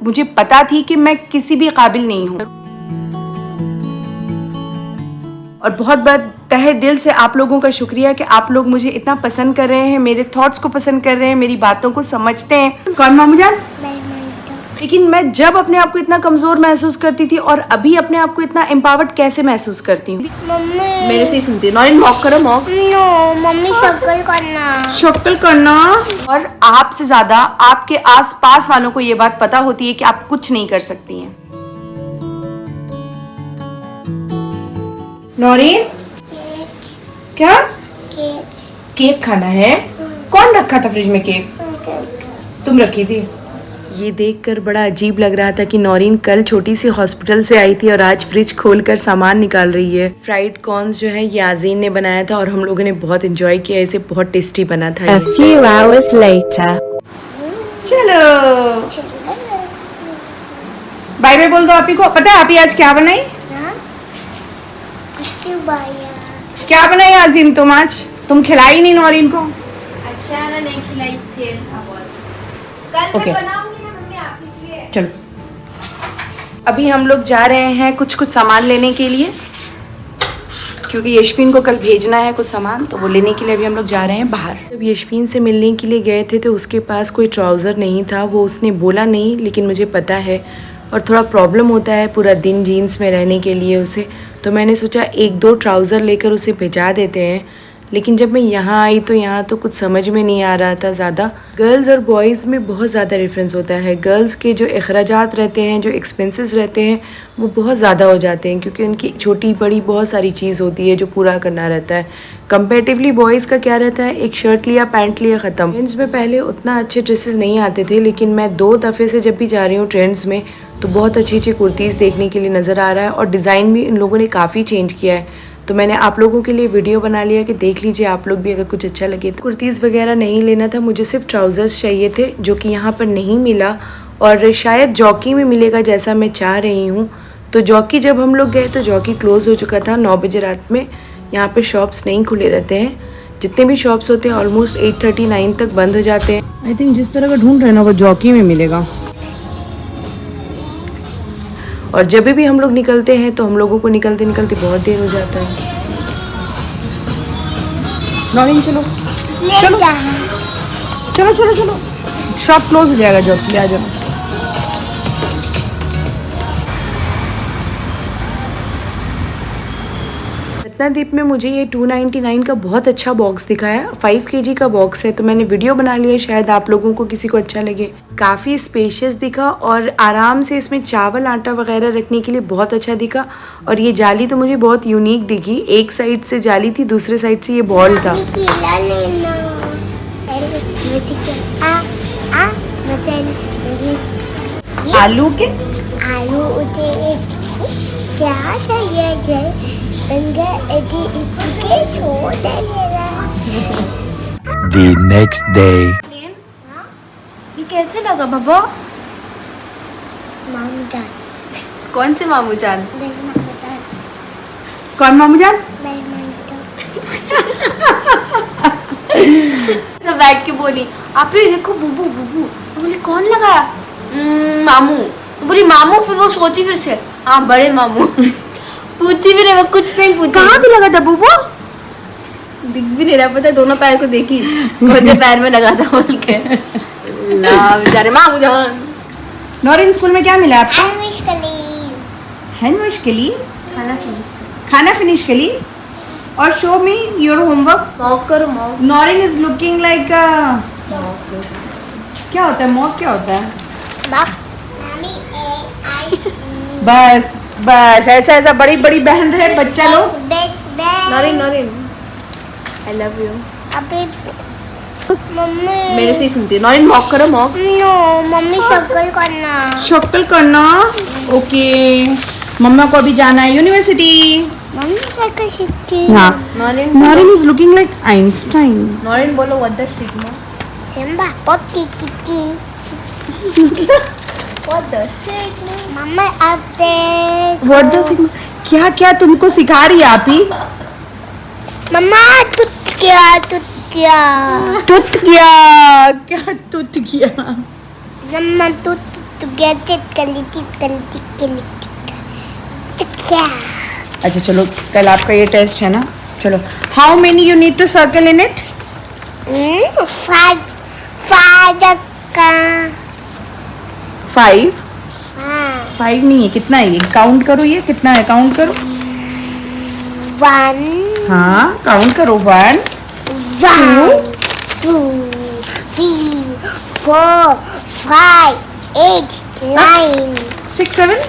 मुझे पता थी कि मैं किसी भी काबिल नहीं हूँ। और बहुत बहुत तहे दिल से आप लोगों का शुक्रिया कि आप लोग मुझे इतना पसंद कर रहे हैं, मेरे थॉट्स को पसंद कर रहे हैं, मेरी बातों को समझते हैं। कौन मामू जान? लेकिन मैं जब अपने आप को इतना कमजोर महसूस करती थी और अभी अपने आप को इतना एम्पावर्ड कैसे महसूस करती हूँ? मेरे से ही सुनती है। नॉरिन मॉक करो, मॉक। नो मम्मी शक्ल करना। और आपसे ज्यादा आपके आसपास वालों को ये बात पता होती है कि आप कुछ नहीं कर सकती हैं। नॉरिन क्या? केक खाना है? कौन रखा था फ्रिज में केक? तुम रखी थी? ये देखकर बड़ा अजीब लग रहा था कि नॉरिन कल छोटी सी हॉस्पिटल से आई थी और आज फ्रिज खोलकर सामान निकाल रही है। फ्राइड कॉर्न्स जो है ये आजीन ने बनाया था और हम लोगों ने बहुत एंजॉय किया। इसे बहुत टेस्टी बना था। A few hours later. चलो बाय बाय बोल दो। आप ही को पता है आप ही आज क्या बनाई? क्या बनाई आजीन तुम आज? तुम खिलाई नहीं नॉरिन को? अच्छा ना, नहीं खिलाई, तेल था बहुत। कल Okay. बनाऊंगी ना मम्मी आपके लिए। चलो अभी हम लोग जा रहे हैं कुछ सामान लेने के लिए, क्योंकि यशफीन को कल भेजना है कुछ सामान, तो वो लेने के लिए अभी हम लोग जा रहे हैं बाहर। जब यशफीन से मिलने के लिए गए थे तो उसके पास कोई ट्राउज़र नहीं था। वो उसने बोला नहीं, लेकिन मुझे पता है और थोड़ा प्रॉब्लम होता है पूरा दिन जीन्स में रहने के लिए उसे। तो मैंने सोचा 1-2 ट्राउज़र लेकर उसे भेजा देते हैं। लेकिन जब मैं यहाँ आई तो यहाँ तो कुछ समझ में नहीं आ रहा था ज़्यादा। गर्ल्स और बॉयज़ में बहुत ज़्यादा डिफरेंस होता है। गर्ल्स के जो अखराजात रहते हैं, जो एक्सपेंसेस रहते हैं, वो बहुत ज़्यादा हो जाते हैं, क्योंकि उनकी छोटी बड़ी बहुत सारी चीज़ होती है जो पूरा करना रहता है। कंपेरेटिवली बॉयज़ का क्या रहता है, एक शर्ट लिया, पैंट लिया, ख़त्म। ट्रेंड्स में पहले उतना अच्छे ड्रेसेस नहीं आते थे, लेकिन मैं 2 दफ़े से जब भी जा रही हूँ ट्रेंड्स में तो बहुत अच्छी अच्छी कुर्तीज़ देखने के लिए नज़र आ रहा है। और डिज़ाइन भी इन लोगों ने काफ़ी चेंज किया है। तो मैंने आप लोगों के लिए वीडियो बना लिया कि देख लीजिए आप लोग भी, अगर कुछ अच्छा लगे तो। कुर्तीज़ वगैरह नहीं लेना था, मुझे सिर्फ ट्राउज़र्स चाहिए थे, जो कि यहाँ पर नहीं मिला और शायद जॉकी में मिलेगा जैसा मैं चाह रही हूँ। तो जॉकी जब हम लोग गए तो जॉकी क्लोज़ हो चुका था 9 बजे रात में। यहाँ पर शॉप्स नहीं खुले रहते हैं, जितने भी शॉप्स होते हैं ऑलमोस्ट 8:39 तक बंद हो जाते हैं। आई थिंक जिस तरह का ढूंढ रहे ना वो जॉकी में मिलेगा। और जब भी हम लोग निकलते हैं तो हम लोगों को निकलते निकलते बहुत देर हो जाता है। नॉरिन चलो चलो चलो चलो चलो, शॉप क्लोज हो जाएगा जॉब के लिए। आ जाओ। रत्नादीप में मुझे ये 299 का बहुत अच्छा बॉक्स दिखा है। 5 kg का बॉक्स है, तो मैंने वीडियो बना लिया, शायद आप लोगों को किसी को अच्छा लगे। काफ़ी स्पेशियस दिखा और आराम से इसमें चावल आटा वगैरह रखने के लिए बहुत अच्छा दिखा। और ये जाली तो मुझे बहुत यूनिक दिखी। एक साइड से जाली थी, दूसरे साइड से ये बॉल था। आलू के क्या चाहिए? The next day. ये कैसे लगा बाबा? मामू जान। कौन से मामू जान? कौन मामू जान? सब बैठ के बोली, आप ही देखो बुबू बुबू। तो बोली कौन लगाया? मामू। तो बोली मामू, फिर वो सोची फिर से, हाँ बड़े मामू। पूछी भी नहीं, मैं कुछ नहीं पूछी। कहाँ पे लगा था बुबू? दिख भी नहीं रहा, पता है दोनों पैर को देखी कौन से पैर में लगा था बोल के। ला बेचारे मामू जान। नॉरिन स्कूल में क्या मिला आपको? हैंड वॉश के लिए खाना फिनिश के लिए। और show me your homework. Mock करो, मॉक। नॉरिन इज लुकिंग लाइक क्या होता है मॉक? क्या होता है? बस बस ऐसा ऐसा बड़ी बड़ी बहन रहे बच्चा लोग। नॉरिन नॉरिन आई लव यू। मम्मी मेरे से ही सुनती है। नॉरिन मॉक करो, मॉक। नो मम्मी शक्ल करना। ओके, मम्मा को अभी जाना है यूनिवर्सिटी। मम्मी शक्ल सीखती। हाँ, Noreen Noreen is looking like Einstein. Noreen बोलो what the sigma? Simba potty kitty. What the sigma? Mamma अब देख। What the sigma? क्या क्या तुमको सिखा रही है आप ही? मम्मा टूट गया टूट गया टूट गया? क्या टूट गया? मम्मा टूट to get it, क्या? अच्छा चलो, कल आपका ये टेस्ट है ना, चलो. How many you need to circle in it? 5 5 नहीं है, कितना है ये? काउंट करो, ये कितना है, काउंट करो. 1 हाँ, काउंट करो. 1 2 3 4 5 8 9 6 7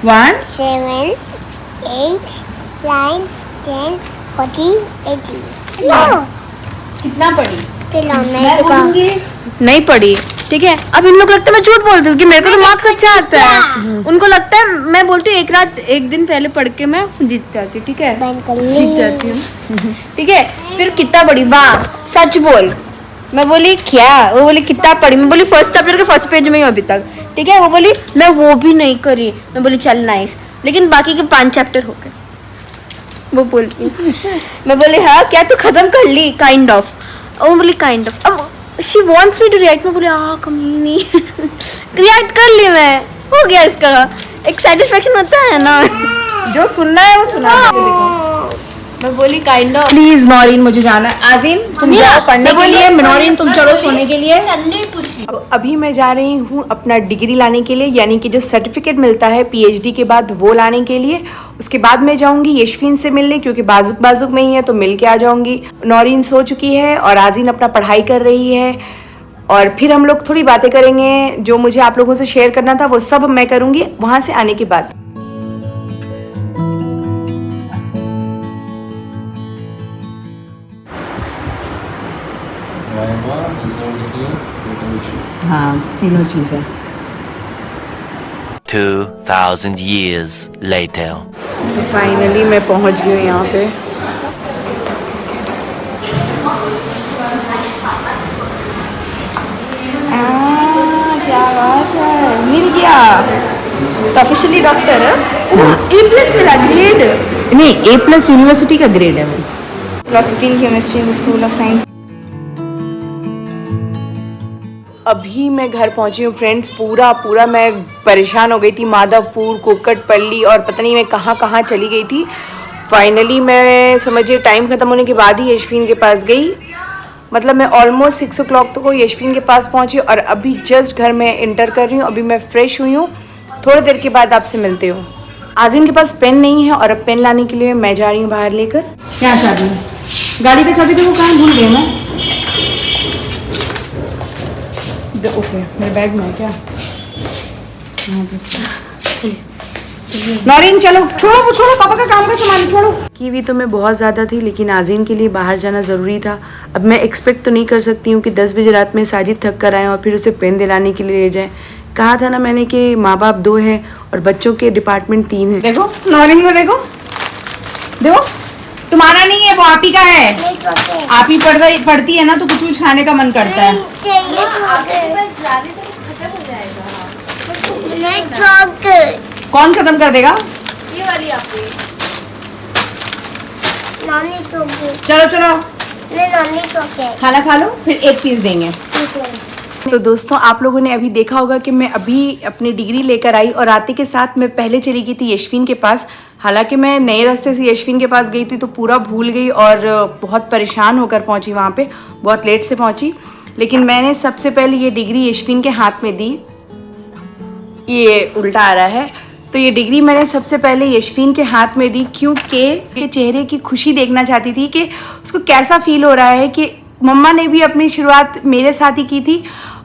1 7 8 9 10 40 80. नो, कितना पड़ी? चलो मैं बोलूंगी नहीं पड़ी, ठीक है. अब इन लोग लगता है मैं झूठ बोलती हूँ कि मेरे को तो मार्क्स अच्छा आता है. उनको लगता है मैं बोलती हूँ एक दिन पहले पढ़ के मैं जीत जाती हूँ, ठीक है, बंद कर जीत जाती हूँ, ठीक है. फिर कितना पढ़ी? वाह, सच बोल. मैं बोली क्या? वो बोली कितना पढ़ी? मैं बोली फर्स्ट चैप्टर के फर्स्ट पेज में ही अभी तक, ठीक है. वो बोली मैं वो भी नहीं करी. मैं बोली चल नाइस, लेकिन बाकी के 5 चैप्टर हो गए. वो बोलती मैं बोली हाँ क्या तू खत्म कर ली? Kind of. वो बोली काइंड ऑफ. अब she wants me to react. मैं बोली हाँ कमीनी रिएक्ट कर ली मैं. हो गया, इसका एक सेटिस्फेक्शन होता है ना. जो सुनना है वो सुना दीजिए. मैं बोली काइंड ऑफ. प्लीज नौरीन, मुझे जाना है. आज़ीन तुम जाओ पढ़ने के लिए, नौरीन तुम चलो सोने के लिए. अभी मैं जा रही हूँ अपना डिग्री लाने के लिए, यानी कि जो सर्टिफिकेट मिलता है पीएचडी के बाद वो लाने के लिए. उसके बाद मैं जाऊंगी यशफीन से मिलने, क्योंकि बाजुक में ही है तो मिल के आ जाऊंगी. नौरीन सो चुकी है और आज़ीन अपना पढ़ाई कर रही है. और फिर हम लोग थोड़ी बातें करेंगे. जो मुझे आप लोगों से शेयर करना था वो सब मैं करूँगी वहाँ से आने के बाद. हाँ, तीनों चीज़ें. 2,000 years later. तो फाइनली मैं पहुंच गई हूँ यहाँ पे. क्या बात है, मिल गया. तो ऑफिशियली डॉक्टर है. A+ मिला ग्रेड. नहीं, A+ यूनिवर्सिटी का ग्रेड है वो. Philosophy and chemistry in the school of science. अभी मैं घर पहुंची हूँ फ्रेंड्स. पूरा मैं परेशान हो गई थी. माधवपुर, कुक्कटपल्ली और पता नहीं मैं कहाँ चली गई थी. फाइनली मैं समझिए टाइम ख़त्म होने के बाद ही यशफीन के पास गई. मतलब मैं ऑलमोस्ट 6 o'clock तक यशफीन के पास पहुंची और अभी जस्ट घर में इंटर कर रही हूँ. अभी मैं फ्रेश हुई हूँ. थोड़ी देर के बाद आपसे मिलती हूँ. आज़ीन के पास पेन नहीं है और अब पेन लाने के लिए मैं जा रही हूँ बाहर लेकर. क्या चाबी? गाड़ी का चाबी तो वो कहाँ भूल गई मैं. ओके, मेरे बैग में है क्या? नौरीन चलो, छोड़ो पापा का काम का सामान छोड़ो. कीवी तो मैं बहुत ज़्यादा थी, लेकिन आज़ीन के लिए बाहर जाना ज़रूरी था. अब मैं एक्सपेक्ट तो नहीं कर सकती हूँ कि 10 बजे रात में साजिद थक कर आए और फिर उसे पेन दिलाने के लिए ले जाए. कहा था ना मैंने कि माँ बाप 2 हैं और बच्चों के डिपार्टमेंट 3 हैं. देखो नौरीन को देखो, तुम्हारा नहीं है वो आप ही का है. आप ही पढ़ती है ना तो कुछ खाने का मन करता है. कौन खत्म कर देगा? ये वाली आपकी. चलो खाना खा लो, फिर 1 पीस देंगे. तो दोस्तों आप लोगों ने अभी देखा होगा कि मैं अभी अपनी डिग्री लेकर आई और आते के साथ मैं पहले चली गई थी यशफीन के पास. हालांकि मैं नए रास्ते से यशफीन के पास गई थी तो पूरा भूल गई और बहुत परेशान होकर पहुंची वहाँ पे. बहुत लेट से पहुंची, लेकिन मैंने सबसे पहले ये डिग्री यशफीन के हाथ में दी. ये उल्टा आ रहा है. तो ये डिग्री मैंने सबसे पहले यशफीन के हाथ में दी, क्योंकि चेहरे की खुशी देखना चाहती थी कि उसको कैसा फील हो रहा है कि मम्मा ने भी अपनी शुरुआत मेरे साथ ही की थी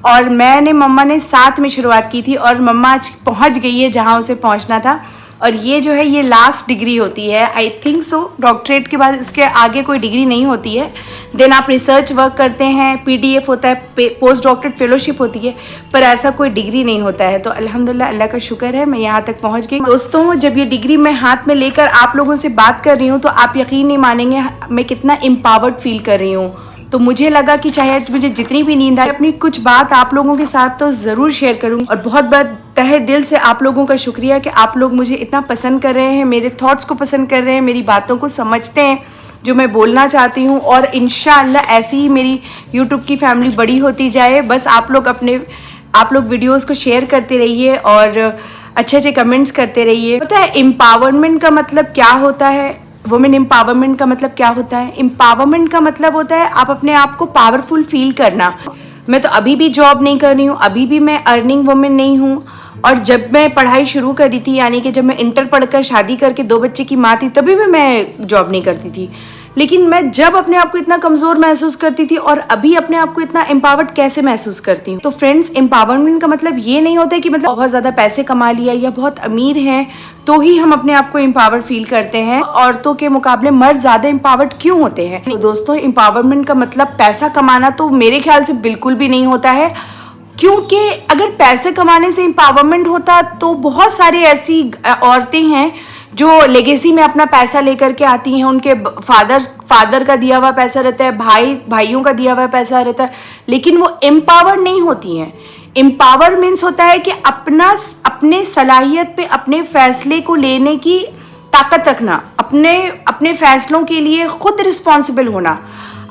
और मम्मा ने साथ में शुरुआत की थी और मम्मा आज पहुंच गई है जहां उसे पहुंचना था. और ये जो है ये लास्ट डिग्री होती है, आई थिंक सो. डॉक्टरेट के बाद इसके आगे कोई डिग्री नहीं होती है. देन आप रिसर्च वर्क करते हैं, पीडीएफ होता है, पोस्ट डॉक्टरेट फेलोशिप होती है, पर ऐसा कोई डिग्री नहीं होता है. तो अल्हम्दुलिल्लाह, अल्लाह का शुक्र है मैं यहाँ तक पहुँच गई. दोस्तों जब ये डिग्री मैं हाथ में लेकर आप लोगों से बात कर रही हूँ तो आप यकीन नहीं मानेंगे मैं कितना एम्पावर्ड फील कर रही हूँ. तो मुझे लगा कि चाहे मुझे जितनी भी नींद आए अपनी कुछ बात आप लोगों के साथ तो ज़रूर शेयर करूँ. और बहुत बहुत तहे दिल से आप लोगों का शुक्रिया कि आप लोग मुझे इतना पसंद कर रहे हैं, मेरे थॉट्स को पसंद कर रहे हैं, मेरी बातों को समझते हैं जो मैं बोलना चाहती हूँ. और इंशाअल्लाह ऐसी ही मेरी यूट्यूब की फैमिली बड़ी होती जाए. बस आप लोग अपने आप लोग वीडियोस को शेयर करते रहिए और अच्छे अच्छे कमेंट्स करते रहिए। पता है एम्पावरमेंट का मतलब क्या होता है? वुमेन एम्पावरमेंट का मतलब क्या होता है? एम्पावरमेंट का मतलब होता है आप अपने आप को पावरफुल फील करना। मैं तो अभी भी जॉब नहीं कर रही हूँ, अभी भी मैं अर्निंग वुमेन नहीं हूँ। और जब मैं पढ़ाई शुरू करी थी, यानी कि जब मैं इंटर पढ़कर शादी करके 2 बच्चे की माँ थी, तभी भी मैं जॉब नहीं करती थी। लेकिन मैं जब अपने आप को इतना कमज़ोर महसूस करती थी और अभी अपने आप को इतना एम्पावर्ड कैसे महसूस करती हूँ। तो फ्रेंड्स, एम्पावरमेंट का मतलब ये नहीं होता है कि मतलब बहुत ज़्यादा पैसे कमा लिया या बहुत अमीर हैं तो ही हम अपने आप को एम्पावर्ड फील करते हैं। औरतों के मुकाबले मर्द ज़्यादा एम्पावर्ड क्यों होते हैं? तो दोस्तों, एम्पावरमेंट का मतलब पैसा कमाना तो मेरे ख्याल से बिल्कुल भी नहीं होता है, क्योंकि अगर पैसे कमाने से एम्पावरमेंट होता तो बहुत सारी ऐसी औरतें हैं जो लेगेसी में अपना पैसा लेकर के आती हैं। उनके फादर का दिया हुआ पैसा रहता है, भाइयों का दिया हुआ पैसा रहता है, लेकिन वो एम्पावर्ड नहीं होती हैं। एम्पावर मीन्स होता है कि अपने सलाहियत पे अपने फैसले को लेने की ताकत रखना, अपने फैसलों के लिए खुद रिस्पॉन्सिबल होना,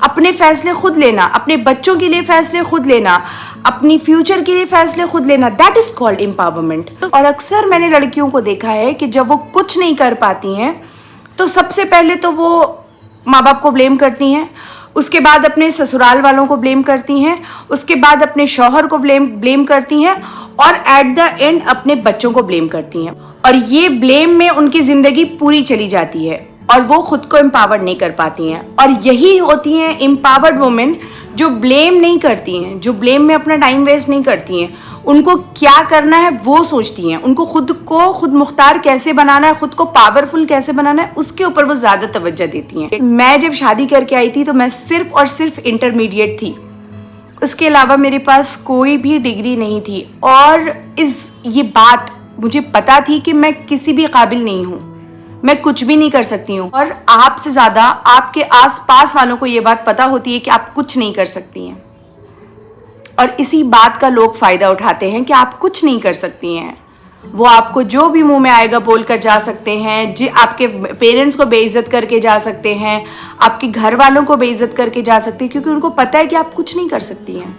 अपने फैसले खुद लेना, अपने बच्चों के लिए फैसले खुद लेना, अपनी फ्यूचर के लिए फैसले खुद लेना, दैट इज कॉल्ड एम्पावरमेंट। और अक्सर मैंने लड़कियों को देखा है कि जब वो कुछ नहीं कर पाती हैं तो सबसे पहले तो वो माँ बाप को ब्लेम करती हैं, उसके बाद अपने ससुराल वालों को ब्लेम करती हैं, उसके बाद अपने शौहर को ब्लेम करती हैं और एट द एंड अपने बच्चों को ब्लेम करती हैं। और ये ब्लेम में उनकी जिंदगी पूरी चली जाती है और वो खुद को एम्पावर्ड नहीं कर पाती हैं। और यही होती हैं एम्पावर्ड वुमेन जो ब्लेम नहीं करती हैं, जो ब्लेम में अपना टाइम वेस्ट नहीं करती हैं। उनको क्या करना है वो सोचती हैं, उनको खुद मुख्तार कैसे बनाना है, खुद को पावरफुल कैसे बनाना है, उसके ऊपर वो ज़्यादा तवज्जो देती हैं। मैं जब शादी करके आई थी तो मैं सिर्फ और सिर्फ इंटरमीडिएट थी, उसके अलावा मेरे पास कोई भी डिग्री नहीं थी। और ये बात मुझे पता थी कि मैं किसी भी काबिल नहीं हूँ, मैं कुछ भी नहीं कर सकती हूँ। और आपसे ज़्यादा आपके आसपास वालों को ये बात पता होती है कि आप कुछ नहीं कर सकती हैं, और इसी बात का लोग फ़ायदा उठाते हैं कि आप कुछ नहीं कर सकती हैं। वो आपको जो भी मुंह में आएगा बोल कर जा सकते हैं, आपके पेरेंट्स को बेइज्जत करके जा सकते हैं, आपके घर वालों को बेइज्जत करके जा सकते हैं, क्योंकि उनको पता है कि आप कुछ नहीं कर सकती हैं।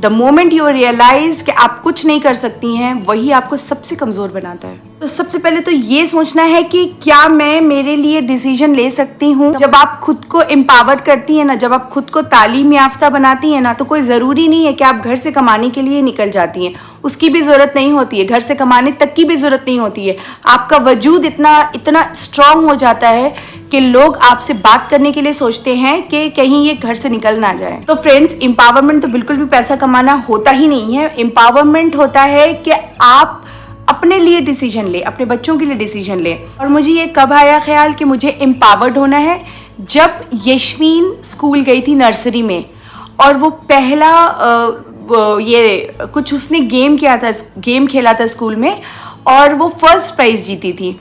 द मोमेंट यू रियलाइज कि आप कुछ नहीं कर सकती हैं, वही आपको सबसे कमज़ोर बनाता है। तो सबसे पहले तो ये सोचना है कि क्या मैं मेरे लिए डिसीजन ले सकती हूँ। जब आप खुद को एम्पावर करती हैं ना, जब आप खुद को तालीम याफ्ता बनाती हैं ना, तो कोई ज़रूरी नहीं है कि आप घर से कमाने के लिए निकल जाती हैं, उसकी भी ज़रूरत नहीं होती है, घर से कमाने तक की भी ज़रूरत नहीं होती है। आपका वजूद इतना स्ट्रांग हो जाता है कि लोग आपसे बात करने के लिए सोचते हैं कि कहीं ये घर से निकल ना जाए। तो फ्रेंड्स, एम्पावरमेंट तो बिल्कुल भी पैसा कमाना होता ही नहीं है। एम्पावरमेंट होता है कि आप अपने लिए डिसीजन ले, अपने बच्चों के लिए डिसीजन ले। और मुझे ये कब आया ख्याल कि मुझे एम्पावर्ड होना है, जब यशवीन स्कूल गई थी नर्सरी में, और वो पहला ये कुछ उसने गेम खेला था स्कूल में, और वो फर्स्ट प्राइज़ जीती थी।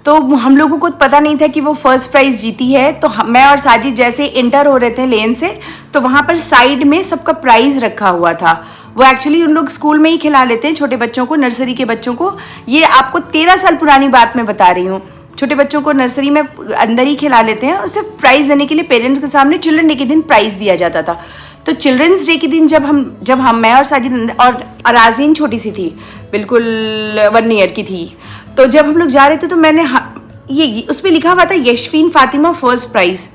तो हम लोगों को पता नहीं था कि वो फर्स्ट प्राइज़ जीती है। तो मैं और साजिद जैसे इंटर हो रहे थे लेन से, तो वहाँ पर साइड में सबका प्राइज़ रखा हुआ था। वो एक्चुअली उन लोग स्कूल में ही खिला लेते हैं छोटे बच्चों को, नर्सरी के बच्चों को। ये आपको 13 साल पुरानी बात मैं बता रही हूँ। छोटे बच्चों को नर्सरी में अंदर ही खिला लेते हैं, और सिर्फ प्राइज़ देने के लिए पेरेंट्स के सामने चिल्ड्रन डे के दिन प्राइज़ दिया जाता था। तो चिल्ड्रंस डे के दिन जब हम मैं और साजिद और अराजीन छोटी सी थी, बिल्कुल 1 ईयर की थी, तो जब हम लोग जा रहे थे तो मैंने ये उस पर लिखा हुआ था यशवीन फातिमा फर्स्ट प्राइज़।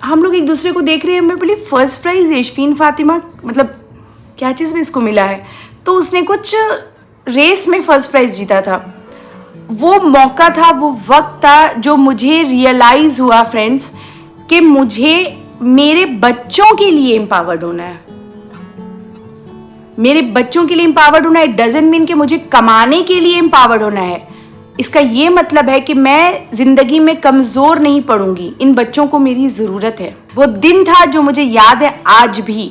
हम लोग एक दूसरे को देख रहे हैं, मैं बोली फर्स्ट प्राइज़ यशवीन फातिमा, मतलब क्या चीज़ में इसको मिला है। तो उसने कुछ रेस में फर्स्ट प्राइज़ जीता था। वो मौका था, वो वक्त था जो मुझे रियलाइज़ हुआ फ्रेंड्स कि मुझे मेरे बच्चों के लिए एम्पावर्ड होना है। मेरे बच्चों के लिए एम्पावर्ड होना है डजंट मीन कि मुझे कमाने के लिए एम्पावर्ड होना है। इसका ये मतलब है कि मैं जिंदगी में कमज़ोर नहीं पड़ूंगी, इन बच्चों को मेरी ज़रूरत है। वो दिन था जो मुझे याद है आज भी,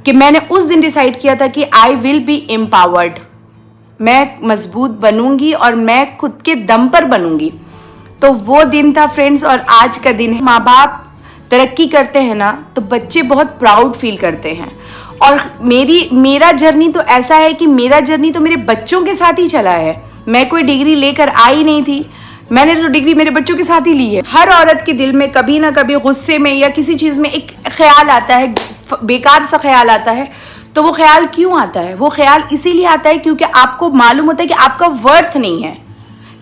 कि मैंने उस दिन डिसाइड किया था कि आई विल बी एम्पावर्ड, मैं मजबूत बनूंगी और मैं खुद के दम पर बनूंगी। तो वो दिन था फ्रेंड्स, और आज का दिन है। माँ बाप तरक्की करते हैं ना, तो बच्चे बहुत प्राउड फील करते हैं। और मेरा जर्नी तो ऐसा है कि मेरा जर्नी तो मेरे बच्चों के साथ ही चला है। मैं कोई डिग्री लेकर आई नहीं थी, मैंने तो डिग्री मेरे बच्चों के साथ ही ली है। हर औरत के दिल में कभी ना कभी गुस्से में या किसी चीज़ में एक ख्याल आता है, बेकार सा ख्याल आता है, तो वो ख्याल क्यों आता है? वो ख्याल इसीलिए आता है क्योंकि आपको मालूम होता है कि आपका वर्थ नहीं है।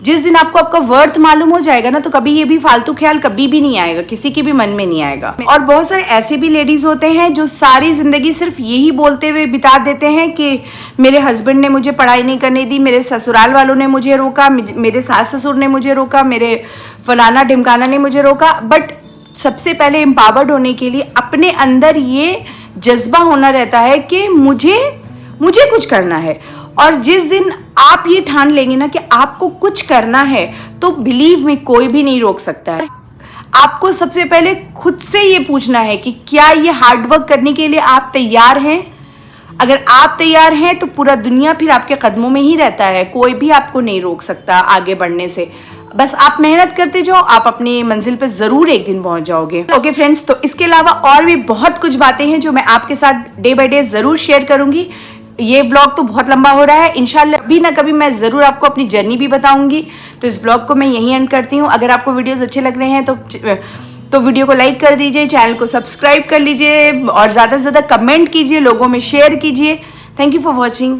जिस दिन आपको आपका वर्थ मालूम हो जाएगा ना, तो कभी ये भी फालतू ख्याल कभी भी नहीं आएगा, किसी के भी मन में नहीं आएगा। और बहुत सारे ऐसे भी लेडीज होते हैं जो सारी जिंदगी सिर्फ यही बोलते हुए बिता देते हैं कि मेरे हस्बैंड ने मुझे पढ़ाई नहीं करने दी, मेरे ससुराल वालों ने मुझे रोका, मेरे सास ससुर ने मुझे रोका, मेरे फलाना ढिमकाना ने मुझे रोका। बट सबसे पहले एम्पावर्ड होने के लिए अपने अंदर ये जज्बा होना रहता है कि मुझे कुछ करना है। और जिस दिन आप ये ठान लेंगे ना कि आपको कुछ करना है, तो बिलीव में कोई भी नहीं रोक सकता है। आपको सबसे पहले खुद से ये पूछना है कि क्या ये हार्डवर्क करने के लिए आप तैयार हैं। अगर आप तैयार हैं तो पूरा दुनिया फिर आपके कदमों में ही रहता है, कोई भी आपको नहीं रोक सकता आगे बढ़ने से। बस आप मेहनत करते जाओ, आप अपनी मंजिल पर जरूर एक दिन पहुंच जाओगे। ओके फ्रेंड्स, तो इसके अलावा और भी बहुत कुछ बातें हैं जो मैं आपके साथ डे बाय डे जरूर शेयर करूंगी। ये ब्लॉग तो बहुत लंबा हो रहा है, इंशाल्लाह कभी ना कभी मैं ज़रूर आपको अपनी जर्नी भी बताऊंगी। तो इस ब्लॉग को मैं यहीं एंड करती हूँ। अगर आपको वीडियोस अच्छे लग रहे हैं तो वीडियो को लाइक कर दीजिए, चैनल को सब्सक्राइब कर लीजिए और ज़्यादा से ज़्यादा कमेंट कीजिए, लोगों में शेयर कीजिए। Thank you for watching.